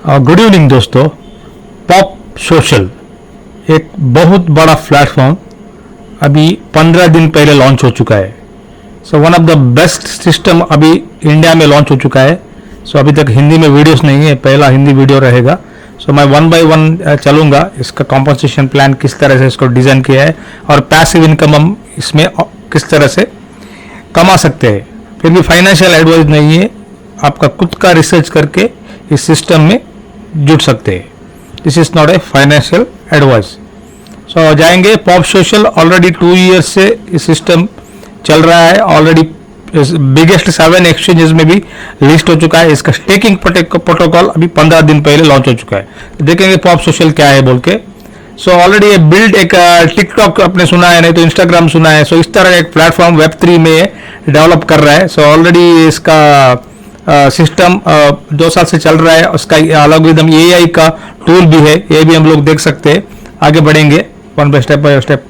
Good evening दोस्तों। Pop social एक बहुत बड़ा प्लेटफॉर्म अभी 15 दिन पहले लॉन्च हो चुका है। So one of the best system अभी इंडिया में लॉन्च हो चुका है। सो अभी तक हिंदी में वीडियोस नहीं है, पहला हिंदी वीडियो रहेगा। सो मैं वन बाय वन चलूँगा, इसका कॉम्पनसेशन प्लान किस तरह से इसको डिज़ाइन किया है और पैसिव इनकम हम इसमें किस तरह से कमा सकते हैं। फिर भी फाइनेंशियल एडवाइस नहीं है, आपका खुद का रिसर्च करके इस सिस्टम में जुड़ सकते हैं। This is not a financial advice. So जाएंगे पॉप सोशल। ऑलरेडी 2 ईयर्स से इस सिस्टम चल रहा है। ऑलरेडी बिगेस्ट 7 एक्सचेंजेस में भी लिस्ट हो चुका है। इसका स्टेकिंग प्रोटोकॉल अभी 15 दिन पहले लॉन्च हो चुका है। देखेंगे पॉप सोशल क्या है बोल के। सो ऑलरेडी ये बिल्ड एक टिकटॉक आपने सुना है, नहीं तो इंस्टाग्राम सुना है। सो इस तरह एक प्लेटफॉर्म वेब3 में डेवलप कर रहा है। सो ऑलरेडी इसका सिस्टम 2 साल से चल रहा है। उसका एल्गोरिथम एआई का टूल भी है, ये भी हम लोग देख सकते हैं। आगे बढ़ेंगे one by step.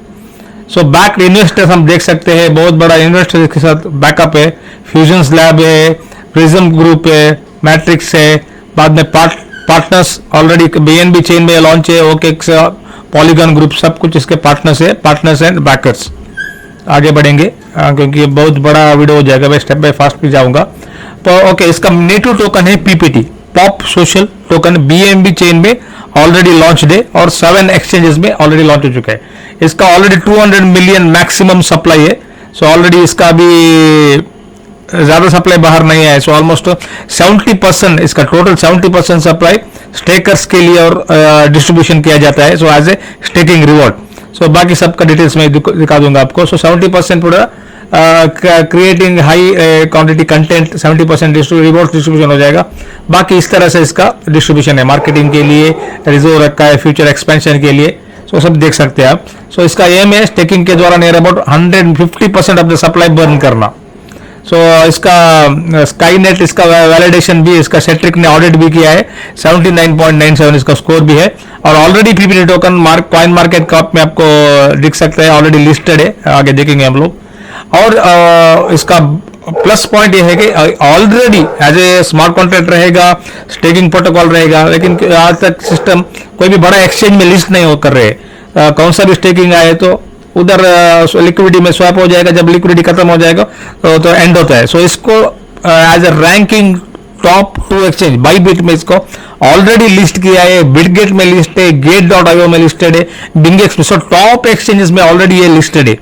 So back investors हम देख सकते हैं, बहुत बड़ा इन्वेस्टर के साथ बैकअप है। फ्यूजन्स लैब है, प्रिज्म ग्रुप है, मैट्रिक्स है, बाद में पार्टनर्स ऑलरेडी बीएनबी चेन में लॉन्च है। ओकेक्स, पॉलीगॉन ग्रुप, सब कुछ इसके पार्टनर्स है, पार्टनर्स एंड बैकर्स। आगे बढ़ेंगे क्योंकि ये बहुत बड़ा वीडियो हो जाएगा, मैं स्टेप बाय फास्ट भी जाऊंगा। तो ओके, इसका नेटिव टोकन है PPT, pop social token. BNB chain में ऑलरेडी लॉन्च है और 7 एक्सचेंजेस में ऑलरेडी लॉन्च हो चुका है। इसका ऑलरेडी 200 मिलियन मैक्सिमम सप्लाई है। सो ऑलरेडी इसका अभी ज्यादा सप्लाई बाहर नहीं है। सो ऑलमोस्ट 70% इसका टोटल 70% सप्लाई स्टेकर्स के लिए और डिस्ट्रीब्यूशन किया जाता है। So as a staking reward. So बाकी सबका डिटेल्स में दिखा दूंगा आपको। सो 70% पूरा creating high quantity content, 70% reward distribution हो जाएगा। बाकी इस तरह से इसका डिस्ट्रीब्यूशन है, मार्केटिंग के लिए रिजर्व रखा है, फ्यूचर एक्सपेंशन के लिए। सो सब देख सकते हैं आप। सो इसका एम है स्टेकिंग के द्वारा near about 150% of the supply burn करना। सो इसका स्काईनेट, इसका वैलिडेशन भी, इसका सेट्रिक ने ऑडिट भी किया है। 79.97 इसका स्कोर भी है। और already PPT token coin market cap में आपको दिख सकता है, ऑलरेडी लिस्टेड है। आगे देखेंगे हम लोग। और इसका प्लस पॉइंट ये है कि already as a smart contract रहेगा, स्टेकिंग प्रोटोकॉल रहेगा, लेकिन आज तक सिस्टम कोई भी बड़ा एक्सचेंज में लिस्ट नहीं कर रहे। कौन सा भी स्टेकिंग आए तो उधर लिक्विडिटी में स्वैप हो जाएगा। जब लिक्विडिटी खत्म हो जाएगा तो एंड होता है। सो इसको as a ranking top 2 exchange Bybit में इसको ऑलरेडी लिस्ट किया है। बिटगेट में लिस्ट है, गेट.io में लिस्टेड है, बिंगेक्स में। सो टॉप एक्सचेंजेस में ऑलरेडी ये लिस्टेड है।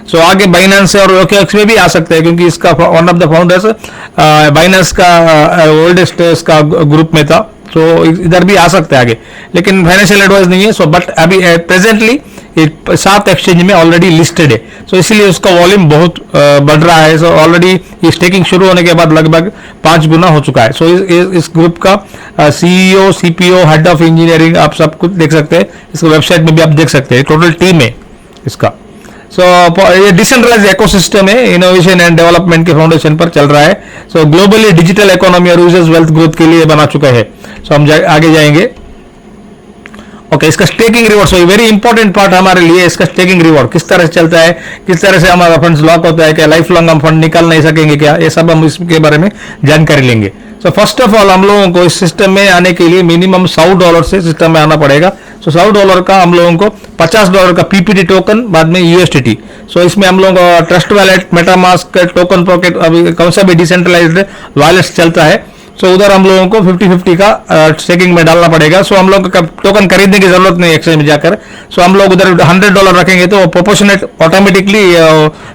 सो आगे बाइनेंस और ओकेएक्स में भी आ सकते हैं क्योंकि इसका one of the founders Binance का ओल्डेस्ट इसका ग्रुप में था। सो इधर भी आ सकते हैं आगे, लेकिन फाइनेंशियल एडवाइस नहीं है। सो बट अभी प्रेजेंटली 7 एक्सचेंज में ऑलरेडी लिस्टेड है। सो इसीलिए उसका वॉल्यूम बहुत बढ़ रहा है। सो ऑलरेडी ये स्टेकिंग शुरू होने के बाद लगभग 5 गुना हो चुका है। सो इस ग्रुप का CEO, CPO, head of engineering आप सब कुछ देख सकते हैं। इसको वेबसाइट में भी आप देख सकते हैं, टोटल टीम है इसका। सो ये डिसेंट्रलाइज इकोसिस्टम है, इनोवेशन एंड डेवलपमेंट के फाउंडेशन पर चल रहा है। सो ग्लोबली डिजिटल इकोनॉमी और यूजर्स वेल्थ ग्रोथ के लिए बना चुका है। सो हम आगे जाएंगे। ओके, इसका staking reward, so very important part हमारे लिए। इसका स्टेकिंग रिवॉर्ड किस तरह से चलता है, किस तरह से हमारा फंड्स लॉक होता है, क्या लाइफ लॉन्ग हम फंड निकाल नहीं सकेंगे क्या, ये सब हम इसके बारे में जानकारी लेंगे। सो फर्स्ट ऑफ ऑल हम लोगों को इस सिस्टम में आने के लिए मिनिमम $100 से सिस्टम में आना पड़ेगा। सो $100 का हम लोगों को $50 का पीपीटी टोकन, बाद में यूएसडीटी। सो इसमें हम लोगों को trust wallet, MetaMask, token pocket, अभी कौन सा भी डिसेंट्रलाइज्ड वॉलेट्स चलता है। सो उधर हम लोगों को 50-50 का स्टेकिंग में डालना पड़ेगा। सो हम लोग का टोकन खरीदने की जरूरत नहीं एक्सचेंज में जाकर। सो हम लोग उधर $100 रखेंगे तो प्रोपोर्शनेट ऑटोमेटिकली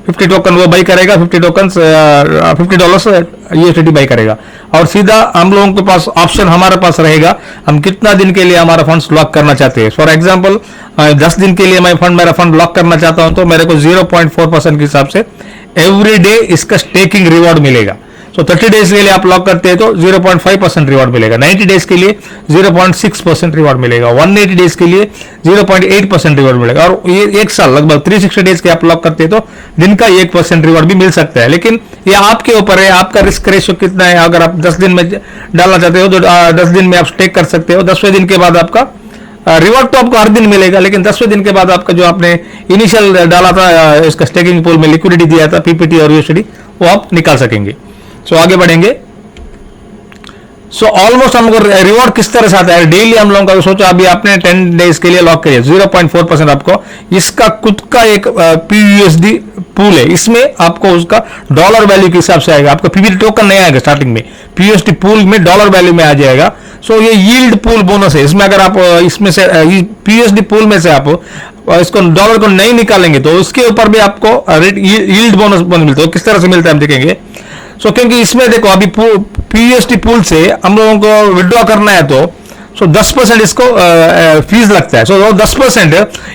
50 टोकन वो बाई करेगा, 50 टोकन $50 यूएसडीटी बाई करेगा। और सीधा हम लोगों के पास ऑप्शन हमारे पास रहेगा, हम कितना दिन के लिए हमारा फंड्स लॉक करना चाहते हैं। फॉर एग्जाम्पल 10 दिन के लिए मेरा फंड लॉक करना चाहता हूं तो मेरे को 0.4% के हिसाब से एवरी डे इसका स्टेकिंग रिवॉर्ड मिलेगा। सो 30 डेज के लिए आप लॉक करते हैं तो 0.5% रिवॉर्ड मिलेगा। 90 डेज के लिए 0.6% रिवॉर्ड मिलेगा। 180 डेज के लिए 0.8% रिवॉर्ड मिलेगा। और ये 1 साल लगभग 360 डेज के आप लॉक करते हैं तो दिन का 1% रिवॉर्ड भी मिल सकता है। लेकिन ये आपके ऊपर है, आपका रिस्क रेशियो कितना है। अगर आप 10 दिन में डालना चाहते हो तो 10 दिन में आप स्टेक कर सकते हो। 10वें दिन के बाद आपका रिवॉर्ड तो आपको हर दिन मिलेगा, लेकिन 10वें दिन के बाद आपका जो आपने इनिशियल डाला था इसका स्टेकिंग पूल में लिक्विडिटी दिया था पीपीटी और यूएसडी, वो आप निकाल सकेंगे। सो आगे बढ़ेंगे। सो ऑलमोस्ट हमको रिवॉर्ड किस तरह से आता है, डेली हम लोगों का सोचो अभी आपने 10 डेज के लिए लॉक करिए 0.4% आपको इसका खुद का एक पीयूएसडी पूल है, इसमें आपको उसका डॉलर वैल्यू के हिसाब से आएगा, आपको पीवीटी टोकन नहीं आएगा स्टार्टिंग में, पीयूएसडी पूल में डॉलर वैल्यू में आ जाएगा। सो ये यील्ड पूल बोनस है, इसमें अगर आप इसमें से पीयूएसडी पूल में से आप इसको डॉलर को नहीं निकालेंगे तो उसके ऊपर भी आपको यील्ड बोनस मिलता है। किस तरह से मिलता है हम देखेंगे। सो क्योंकि इसमें देखो अभी पीएसटी पूल से हम लोगों को विड्रॉ करना है तो 10% इसको फीस लगता है। सो 10%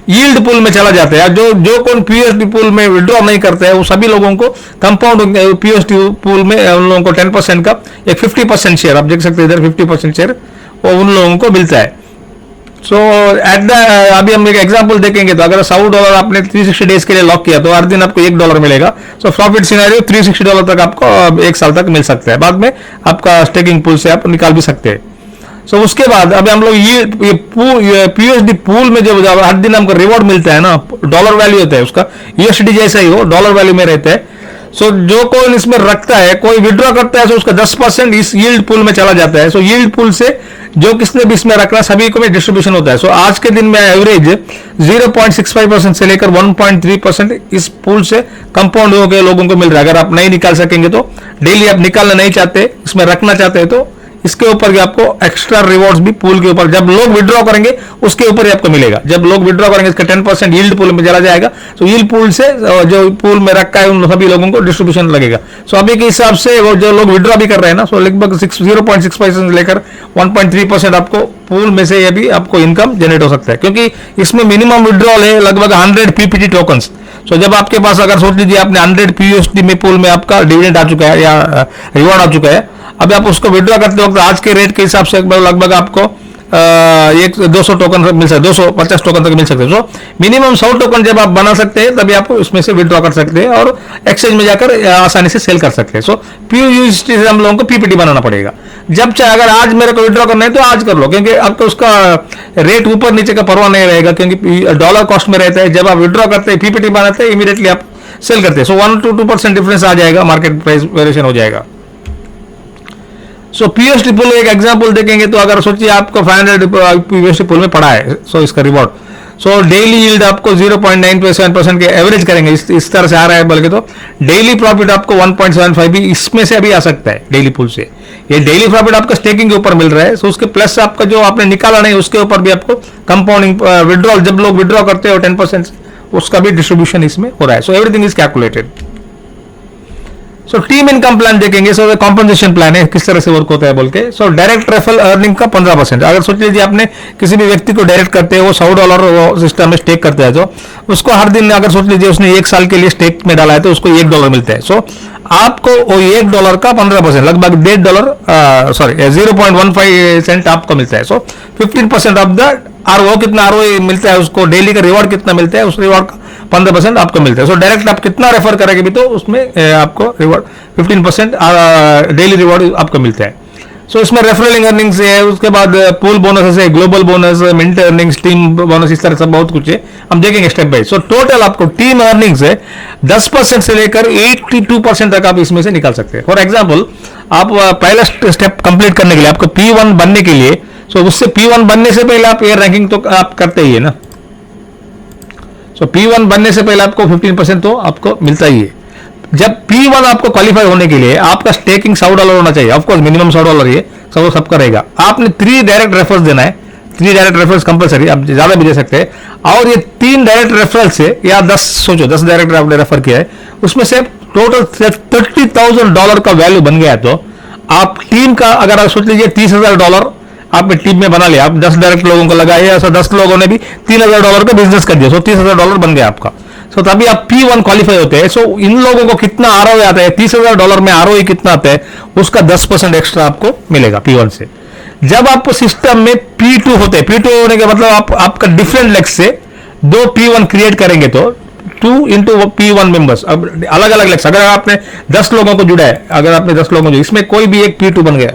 यील्ड पूल में चला जाता है। जो कौन पीएसटी पूल में विड्रॉ नहीं करते हैं वो सभी लोगों को कंपाउंड पीएसटी पूल में उन लोगों को 10% का एक 50% शेयर, आप देख सकते हैं इधर 50% शेयर वो उन लोगों को मिलता है। सो अभी हम एक एग्जांपल देखेंगे तो अगर $100 आपने 360 डेज के लिए लॉक किया तो हर दिन आपको $1 मिलेगा। सो प्रॉफिट सिनेरियो $360 तक आपको एक साल तक मिल सकता है, बाद में आपका स्टेकिंग पूल से आप निकाल भी सकते हैं। सो उसके बाद अभी हम लोग ये पीएसडी पूल में जब हर दिन हमको रिवॉर्ड मिलता है ना, डॉलर वैल्यू होता है उसका, यूएसडी जैसा ही हो डॉलर वैल्यू में रहता है। सो जो कोई इसमें रखता है, कोई विड्रॉ करता है तो उसका 10% इस यील्ड पूल में चला जाता है। सो यील्ड पूल से जो किसने भी इसमें रखना सभी को में डिस्ट्रीब्यूशन होता है। सो आज के दिन में एवरेज 0.65% से लेकर 1.3% इस पूल से कंपाउंड होकर लोगों को मिल रहा है। अगर आप नहीं निकाल सकेंगे तो डेली आप निकालना नहीं चाहते, इसमें रखना चाहते हैं तो इसके ऊपर भी आपको एक्स्ट्रा रिवॉर्ड्स भी पूल के ऊपर जब लोग विड्रॉ करेंगे उसके ऊपर ही आपको मिलेगा। जब लोग विड्रॉ करेंगे इसका 10% यील्ड पूल में चला जाएगा। तो यील्ड पूल से जो पूल में रखा है उन सभी लोगों को डिस्ट्रीब्यूशन लगेगा। सो अभी के हिसाब से वो जो लोग विड्रॉ भी कर रहे हैं ना, सो लगभग 0.6% लेकर 1.3% आपको पूल में से ये भी आपको इनकम जनरेट हो सकता है, क्योंकि इसमें मिनिमम विड्रॉल है लगभग 100 पीपीटी टोकन्स। सो जब आपके पास अगर सोच लीजिए आपने 100 पीयूएसडी में पूल में आपका डिविडेंड आ चुका है या रिवॉर्ड आ चुका है, अभी आप उसको विड्रॉ करते वक्त आज के रेट के हिसाब से लगभग आपको 200 टोकन मिल सकते, 250 टोकन तक मिल सकते हैं। सो मिनिमम 100 टोकन जब आप बना सकते हैं तभी आप इसमें से विड्रॉ कर सकते हैं और एक्सचेंज में जाकर आसानी से सेल कर सकते हैं। सो पीयूएसडी से हम लोगों को पीपीटी बनाना पड़ेगा। जब चाहे अगर आज मेरे को विड्रॉ करना है तो आज कर लो, क्योंकि आपको उसका रेट ऊपर नीचे का परवाह नहीं रहेगा, क्योंकि डॉलर कॉस्ट में रहता है। जब आप विड्रॉ करते हैं पीपीटी बनाते हैं इमीडिएटली आप सेल करते हैं। सो 1 to 2% डिफरेंस आ जाएगा, मार्केट प्राइस वेरिएशन हो जाएगा। सो पीएसटी पूल एक एग्जांपल देखेंगे तो अगर सोचिए आपको 500 पीएसटी पूल में पड़ा है, सो इसका रिवॉर्ड, सो डेली यील्ड आपको 0.9% के एवरेज करेंगे, इस तरह से आ रहा है, बल्कि तो डेली प्रॉफिट आपको 1.75 भी इसमें से अभी आ सकता है डेली पूल से। ये डेली प्रॉफिट आपका स्टेकिंग के ऊपर मिल रहा है। सो उसके प्लस आपका जो आपने निकाला नहीं उसके ऊपर भी आपको कंपाउंडिंग विड्रॉल, जब लोग विड्रॉ करते हो 10% उसका भी डिस्ट्रीब्यूशन इसमें हो रहा है। So everything is calculated. So team income plan देखेंगे। सो कॉम्पनसेशन प्लान है किस तरह से वर्क होता है बोल के। सो डायरेक्ट रेफरल अर्निंग का 15%। अगर सोच लीजिए आपने किसी भी व्यक्ति को डायरेक्ट करते हैं, वो $100 सिस्टम में स्टेक करते हैं तो उसको हर दिन अगर सोच लीजिए उसने 1 साल के लिए स्टेक में डाला है तो उसको $1 मिलता है। सो आपको वो $1 का 15% लगभग $0.15 आपको मिलता है। सो 15% ऑफ द आरओ, कितना आरओ मिलता है उसको, डेली का रिवॉर्ड कितना मिलता है, उस रिवॉर्ड का 15% आपको मिलता है। सो डायरेक्ट आप कितना रेफर करेंगे भी तो उसमें आपको रिवॉर्ड 15% डेली रिवॉर्ड आपको मिलता है। सो इसमें रेफरलिंग अर्निंग्स है, उसके बाद पूल बोनस है, global bonus, mint earnings, team bonus, इस तरह से बहुत कुछ है, हम देखेंगे स्टेप बाय। सो टोटल आपको टीम अर्निंग्स है 10% से लेकर 82% तक आप इसमें से निकाल सकते हैं। फॉर एग्जाम्पल आप पहला स्टेप कंप्लीट करने के लिए आपको P1 बनने के लिए, सो उससे P1 बनने से पहले आप एयर रैंकिंग तो आप करते ही है ना। सो P1 बनने से पहले आपको 15% तो आपको मिलता ही है। जब P1 आपको क्वालिफाई होने के लिए आपका स्टेकिंग $100 होना चाहिए, ऑफकोर्स मिनिमम $100 ही है, सब सबका रहेगा। आपने 3 डायरेक्ट रेफरल्स देना है, 3 डायरेक्ट रेफरल्स कंपलसरी, आप ज्यादा भी दे सकते हैं। और ये 3 डायरेक्ट रेफरल से या 10 सोचो 10 डायरेक्ट आपने रेफर किया है, उसमें से टोटल $30,000 का वैल्यू बन गया। तो आप टीम का अगर आप सोच लीजिए $30,000 आपने टीम में बना लिया, आप 10 डायरेक्ट लोगों को लगाए, ऐसा 10 लोगों ने भी $3,000 का बिजनेस कर दिया, सो $30,000 बन गया आपका। सो तभी आप P1 क्वालिफाई होते हैं। सो इन लोगों को कितना आरओ आता है, $30,000 में आरओ कितना आता है, उसका 10% एक्स्ट्रा आपको मिलेगा P1 से। जब आप सिस्टम में P2 होते हैं, P2 होने का मतलब आपका डिफरेंट लेग से 2 P1 क्रिएट करेंगे तो 2 into P1 मेंबर्स, अब अलग अलग लेग्स, अगर आपने 10 लोगों को जुड़ा है, अगर आपने 10 लोगों को, इसमें कोई भी एक P2 बन गया,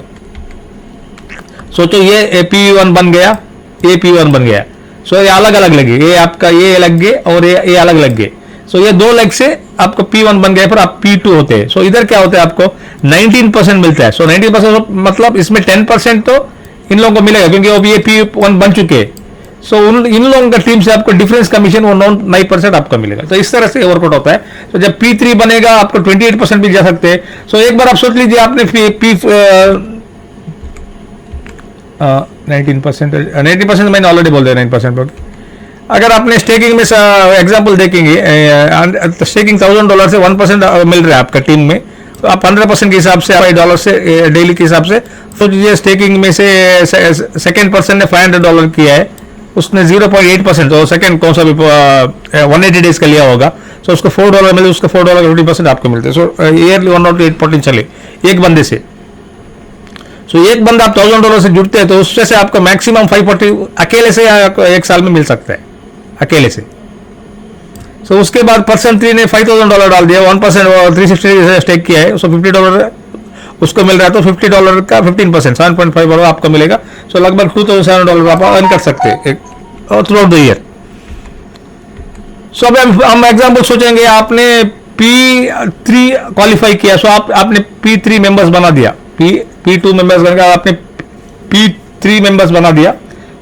सोचो ये P1 बन गया, ये P1 बन गया। सो ये अलग अलग लगे, ये आपका ये लग गए और ये अलग लग गए। सो ये 2 लेग से आपको P1 बन गए, फिर आप P2 होते हैं। सो इधर क्या होता है, आपको 19% मिलता है। सो 19% मतलब इसमें 10% तो इन लोगों को मिलेगा, क्योंकि अब ये P1 बन चुके हैं। सो इन लोगों का टीम से आपको डिफरेंस कमीशन वो 9% आपको मिलेगा। तो इस तरह से वर्कआउट होता है। तो जब P3 बनेगा आपको 28% भी जा सकते हैं। सो एक बार आप सोच लीजिए, आपने 19% मैंने ऑलरेडी बोल दिया 9%। अगर आपने स्टेकिंग में एग्जांपल देखेंगे, स्टेकिंग $1000 से 1% मिल रहा है आपका टीम में, तो आप 15% के हिसाब से $5 से डेली के हिसाब से सोचिए। स्टेकिंग में से सेकेंड पर्सन ने $500 किया है, उसने 0.8%, तो सेकेंड कौन सा भी 180 डेज का लिया होगा, तो उसको $4 मिले, उसको $4 50% आपको मिलते हैं। सो ईयरली 108 पोटेंशियली एक बंदे से। सो एक बंदा आप $1000 से जुड़ते हैं, तो उससे से आपको मैक्सिमम 540 अकेले से एक साल में मिल सकता है, अकेले से। सो उसके बाद पर्सन 3 ने $5000 डाल दिया, 1% 360 स्टेक किया है, उसको $50 उसको मिल रहा है, तो $50 का 15% $7.5 आपको मिलेगा। सो लगभग $2700 आप अर्न कर सकते हैं थ्रू आउट द ईयर। सो अब हम एग्जाम्पल सोचेंगे, आपने P3 क्वालिफाई किया, सो आपने P3 मेंबर्स बना दिया, P2 मेंबर्स बनकर आपने P3 मेंबर्स बना दिया।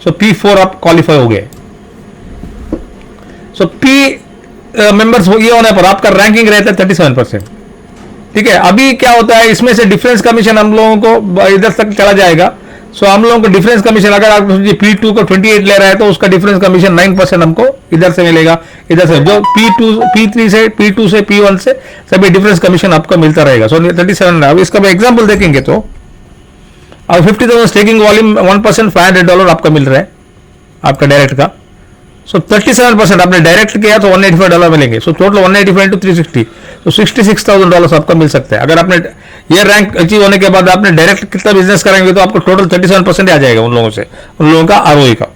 सो P4 आप क्वालिफाई हो गए। सो P मेंबर्स ये होने पर आपका रैंकिंग रहता है 37%। ठीक है, अभी क्या होता है, इसमें से डिफरेंस कमीशन हम लोगों को इधर तक चला जाएगा। सो हम लोगों को डिफरेंस कमीशन, अगर आप P2 को 28 ले रहा है, तो उसका डिफरेंस कमीशन 9% हमको इधर से मिलेगा। इधर से जो P3 से P2 से P1 से सभी डिफरेंस कमीशन आपको मिलता रहेगा। सो 37। अब इसका एग्जाम्पल देखेंगे तो अब 50,000 स्टेकिंग वॉल्यूम 1% $500 आपको मिल रहा है आपका डायरेक्ट का। सो 37% आपने डायरेक्ट किया तो $185 मिलेंगे। सो टोटल 185 into 360, तो $66,000 आपको मिल सकता है। अगर आपने ये रैंक अचीव होने के बाद आपने डायरेक्ट कितना बिजनेस करेंगे, तो आपको टोटल 37% आ जाएगा उन लोगों से, उन लोगों का आरओई का।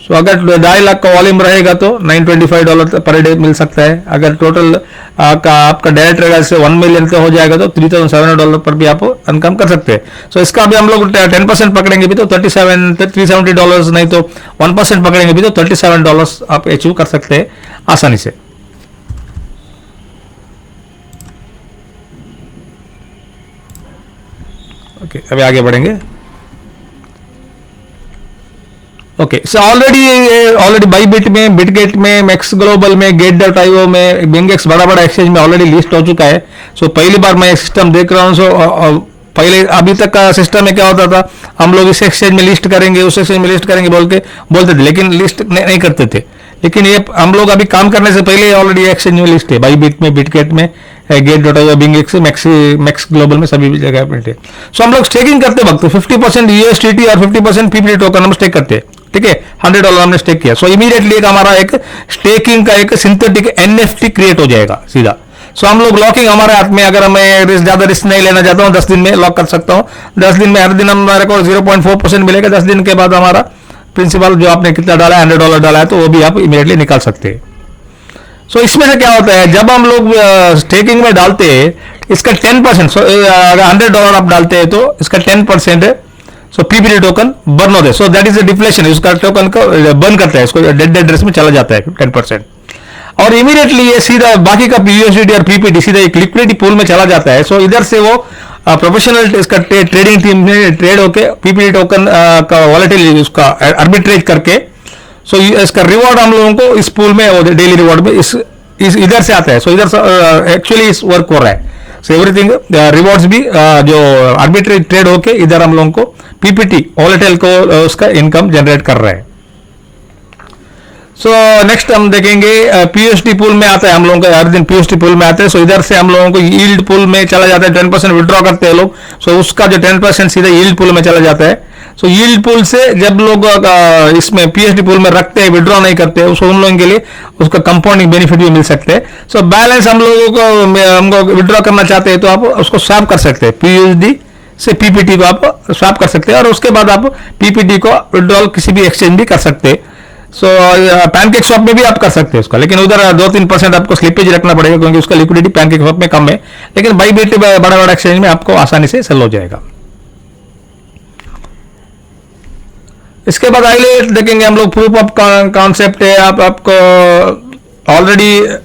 सो अगर 2.5 लाख का वॉल्यूम रहेगा तो $925 पर डे मिल सकता है। अगर टोटल आपका डायरेक्ट रहेगा से 1 मिलियन का हो जाएगा, तो $3,700 पर भी आप इनकम कर सकते हैं। सो इसका भी हम लोग 10% पकड़ेंगे भी तो $370, नहीं तो 1% पकड़ेंगे भी तो $37 आप अचीव कर सकते हैं आसानी से। ओके, अभी आगे बढ़ेंगे। ओके, सो ऑलरेडी बाईबिट में, बिटगेट में, मैक्स ग्लोबल में, गेट.io में, बिंगेक्स बड़ा एक्सचेंज में ऑलरेडी लिस्ट हो चुका है। सो पहली बार मैं सिस्टम देख रहा हूँ। सो पहले अभी तक का सिस्टम में क्या होता था, हम लोग इस एक्सचेंज में लिस्ट करेंगे, उस एक्सचेंज में लिस्ट करेंगे बोलते थे, लेकिन लिस्ट नहीं करते थे। लेकिन ये हम लोग अभी काम करने से पहले ऑलरेडी एक्सचेंज में लिस्ट है, बाईबिट में, बिटगेट में, गेट.io, बिंगेक्स, मैक्स ग्लोबल में, सभी जगह पे है। सो हम लोग स्टेकिंग करते वक्त 50% USDT और 50% PPT टोकन हम स्टेक करते हैं। ठीक है, $100 हमने स्टेक किया। सो इमीडिएटली हमारा एक स्टेकिंग का एक सिंथेटिक NFT क्रिएट हो जाएगा सीधा। सो हम लोग लॉकिंग हमारे हाथ में, अगर मैं ज्यादा रिस्क नहीं लेना चाहता हूँ, 10 दिन में लॉक कर सकता हूँ। 10 दिन में हर दिन हमारे को 0.4% मिलेगा। 10 दिन के बाद हमारा प्रिंसिपल जो आपने कितना डाला है, $100 डाला है, तो वो भी आप इमीडिएटली निकाल सकते हैं। सो इसमें से क्या होता है, जब हम लोग स्टेकिंग में डालते हैं, इसका 10%, अगर $100 आप डालते हैं तो इसका 10% है। सो PPT टोकन बर्न होता है। So that is a deflation, उसका टोकन को बर्न करता है, इसको डेड एड्रेस में चला जाता है 10%। और इमीडिएटली ये सीधा बाकी का USDT और PPT सीधा एक लिक्विडिटी पूल में चला जाता है। सो इधर से वो प्रोफेशनल इसका ट्रेडिंग टीम में ट्रेड होके PPT टोकन का वॉलेटिलिटी उसका आर्बिट्रेज करके, सो इसका रिवॉर्ड हम लोगों को इस पूल में, डेली रिवॉर्ड में इस इधर से आता है। सो इधर से एक्चुअली इस वर्क हो रहा है। सो एवरीथिंग रिवॉर्ड्स भी जो आर्बिट्रेज ट्रेड होके इधर हम लोगों को PPT वॉलेटाइल को उसका इनकम जनरेट कर रहा है। सो नेक्स्ट हम देखेंगे PUSD पूल में आता है, हम लोगों का हर दिन PUSD पूल में आता है। सो इधर से हम लोगों को यील्ड पूल में चला जाता है, 10% विड्रॉ करते हैं लोग। सो उसका जो 10% सीधा यील्ड पूल में चला जाता है। सो यील्ड पूल से जब लोग इसमें PUSD पूल में रखते हैं, विड्रॉ नहीं करते, उसको उन लोगों के लिए उसका कंपाउंडिंग बेनिफिट भी मिल सकते हैं। सो बैलेंस हम लोगों को हमको विड्रॉ करना चाहते हैं तो आप उसको स्वैप कर सकते हैं, PUSD से PPT को आप स्वैप कर सकते हैं, और उसके बाद आप PPT को विड्रॉल किसी भी एक्सचेंज भी कर सकते हैं। सो पैनकेक स्वैप में भी आप कर सकते हैं उसका, लेकिन उधर 2-3% आपको स्लिपेज रखना पड़ेगा, क्योंकि उसका लिक्विडिटी पैनकेक स्वैप में कम है। लेकिन बाईबिट बड़ा एक्सचेंज में आपको आसानी से सेल हो जाएगा। इसके बाद आइए देखेंगे हम लोग प्रूफ ऑफ कॉन्सेप्ट है। आपको ऑलरेडी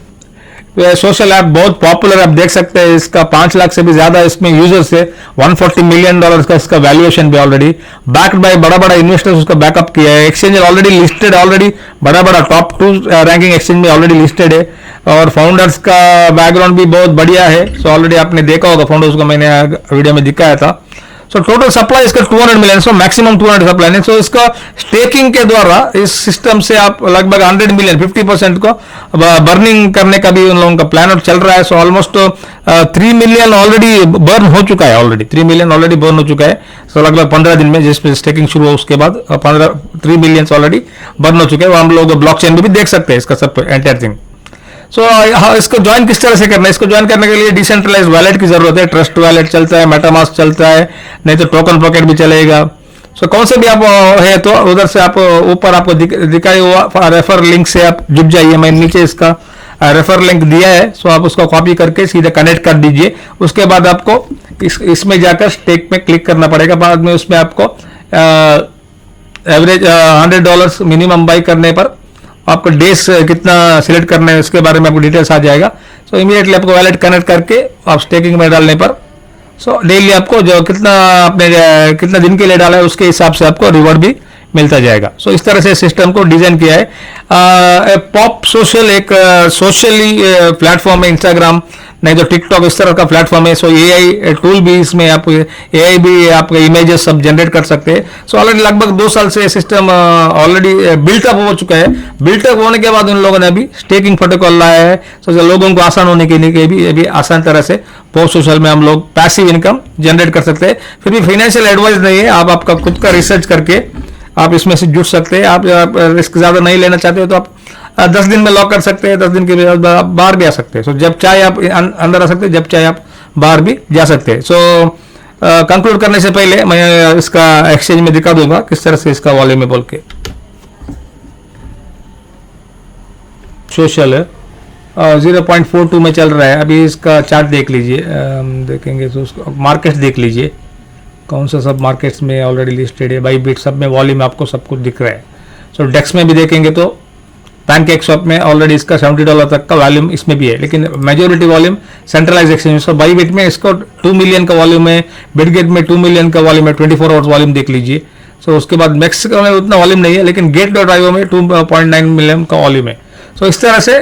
सोशल ऐप बहुत पॉपुलर, आप देख सकते हैं इसका 5 लाख से भी ज्यादा इसमें यूजर्स है, $140 मिलियन का इसका वैल्यूएशन भी ऑलरेडी, बैक्ड बाय बड़ा बड़ा इन्वेस्टर्स उसका बैकअप किया है। एक्सचेंज ऑलरेडी लिस्टेड, ऑलरेडी बड़ा बड़ा टॉप 2 रैंकिंग एक्सचेंज में ऑलरेडी लिस्टेड है, और फाउंडर्स का बैकग्राउंड भी बहुत बढ़िया है। सो ऑलरेडी आपने देखा होगा फाउंडर्स को, मैंने वीडियो में दिखाया था। सो टोटल सप्लाई इसका 200 मिलियन, सो मैक्सिमम 200 सप्लाई है। सो इसका स्टेकिंग के द्वारा इस सिस्टम से आप लगभग 100 मिलियन 50% को बर्निंग करने का भी उन लोगों का प्लान आउट चल रहा है। So almost 3 million already burn हो चुका है, ऑलरेडी 3 मिलियन ऑलरेडी बर्न हो चुका है। सो लगभग 15 दिन में जिस पे स्टेकिंग शुरू हो उसके बाद 3 मिलियन ऑलरेडी बर्न हो चुके हैं। हम लोग ब्लॉकचेन में भी देख सकते हैं इसका सब एंटायर थिंग। सो इसको ज्वाइन किस तरह से करना है? इसको ज्वाइन करने के लिए डिसेंट्रलाइज वैलेट की जरूरत है। ट्रस्ट वैलेट चलता है, मेटामास्क चलता है, नहीं तो टोकन पॉकेट भी चलेगा। सो कौन से भी आप है तो उधर से आप ऊपर आपको दिखाई हुआ रेफर लिंक से आप जुड़ जाइए। मैं नीचे इसका रेफर लिंक दिया है, सो आप उसको कॉपी करके सीधे कनेक्ट कर दीजिए। उसके बाद आपको इसमें जाकर स्टेक में क्लिक करना पड़ेगा। बाद में उसमें आपको एवरेज $100 मिनिमम बाई करने पर आपको डेज कितना सिलेक्ट करना है उसके बारे में आपको डिटेल्स आ जाएगा। सो इमीडिएटली आपको वैलेट कनेक्ट करके आप स्टेकिंग में डालने पर सो डेली आपको जो कितना आपने कितना दिन के लिए डाला है उसके हिसाब से आपको रिवॉर्ड भी मिलता जाएगा। सो इस तरह से सिस्टम को डिजाइन किया है। पॉप सोशल एक सोशली प्लेटफॉर्म है, इंस्टाग्राम नहीं तो टिकटॉक इस तरह का प्लेटफॉर्म है। सो एआई टूल भी इसमें आप एआई भी आपके इमेजेस सब जनरेट कर सकते हैं। सो ऑलरेडी लगभग 2 साल से सिस्टम ऑलरेडी बिल्टअप हो चुका है। बिल्टअप होने के बाद उन लोगों ने अभी स्टेकिंग प्रोटोकॉल लाया है। सो लोगों को आसान होने के लिए भी आसान तरह से पॉप सोशल में हम लोग पैसिव इनकम जनरेट कर सकते हैं। फिर भी फाइनेंशियल एडवाइस नहीं है, आप आपका खुद का रिसर्च करके आप इसमें से जुड़ सकते हैं। आप रिस्क ज्यादा नहीं लेना चाहते हो तो आप 10 दिन में लॉक कर सकते हैं, 10 दिन के बाद आप बाहर भी आ सकते हैं। सो जब चाहे आप अंदर आ सकते हैं, जब चाहे आप बाहर भी जा सकते हैं। सो कंक्लूड करने से पहले मैं इसका एक्सचेंज में दिखा दूंगा किस तरह से इसका वॉल्यूम है बोल के। सोशल 0.42 में चल रहा है अभी। इसका चार्ट देख लीजिए, देखेंगे तो उसको मार्केट्स देख लीजिए, कौन सा सब मार्केट्स में ऑलरेडी लिस्टेड है। बाईबिट सब में वॉल्यूम आपको सब कुछ दिख रहा है। सो डेक्स में भी देखेंगे तो पैनकेक स्वैप में ऑलरेडी इसका $70 तक का वॉल्यूम इसमें भी है, लेकिन मेजोरिटी वॉल्यूम सेंट्रलाइज एक्सचेंज। सो बाईबिट में इसको 2 मिलियन का वॉल्यूम है, बिटगेट में 2 मिलियन का वॉल्यूम है, 24 आवर्स वॉल्यूम देख लीजिए। सो उसके बाद मैक्सिको में उतना वॉल्यूम नहीं है, लेकिन गेट.io में 2.9 मिलियन का वॉल्यूम है। सो इस तरह से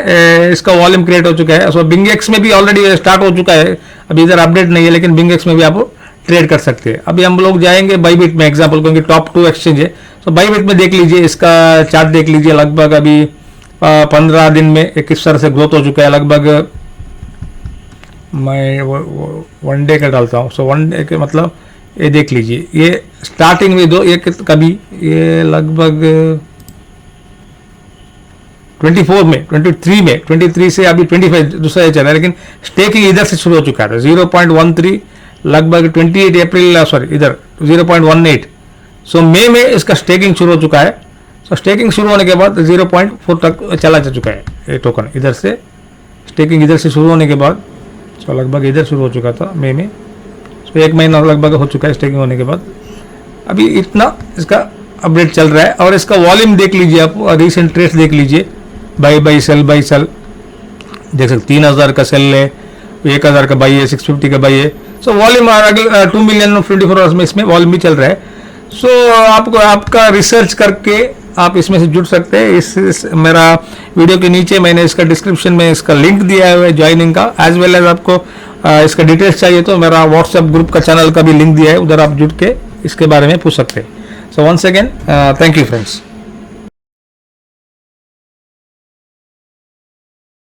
इसका वॉल्यूम क्रिएट हो चुका है। सो बिंगेक्स में भी ऑलरेडी स्टार्ट हो चुका है, अभी इधर अपडेट नहीं है, लेकिन बिंगेक्स में भी आप ट्रेड कर सकते हैं। अभी हम लोग जाएंगे बाईबिट में एग्जांपल, क्योंकि टॉप 2 एक्सचेंज है। सो बाईबिट में देख लीजिए, इसका चार्ट देख लीजिए। लगभग अभी 15 दिन में किस तरह से ग्रोथ हो चुका है। लगभग मैं 1 डे का डालता हूँ। सो 1 डे के मतलब ये देख लीजिए, ये स्टार्टिंग में ये कभी ये लगभग 24 में 23 से अभी 25 दूसरा चल रहा है, लेकिन स्टेकिंग इधर से शुरू हो चुका था। 0.13 लगभग 28 अप्रैल सॉरी इधर 0.18। सो मई में इसका स्टेकिंग शुरू हो चुका है। सो स्टेकिंग शुरू होने के बाद 0.4 तक चला जा चुका है ये टोकन। इधर से स्टेकिंग इधर से शुरू होने के बाद सो लगभग इधर शुरू हो चुका था मई में। सो 1 महीना लगभग हो चुका है स्टेकिंग होने के बाद। अभी इतना इसका अपडेट चल रहा है। और इसका वॉल्यूम देख लीजिए आप, रिसेंट ट्रेड्स देख लीजिए, बाई सेल देख सकते 3000 का सेल है, 1000 का बाई है, 650 का बाई है। सो वॉल्यूम 2 मिलियन 24 आवर्स में इसमें वॉल्यूम भी चल रहा है। सो आपको आपका रिसर्च करके आप इसमें से जुड़ सकते हैं। इस मेरा वीडियो के नीचे मैंने इसका डिस्क्रिप्शन में इसका लिंक दिया हुआ है ज्वाइनिंग का, एज वेल एज आपको इसका डिटेल्स चाहिए तो मेरा व्हाट्सएप ग्रुप का चैनल का भी लिंक दिया है, उधर आप जुड़ के इसके बारे में पूछ सकते हैं। So once again thank you friends.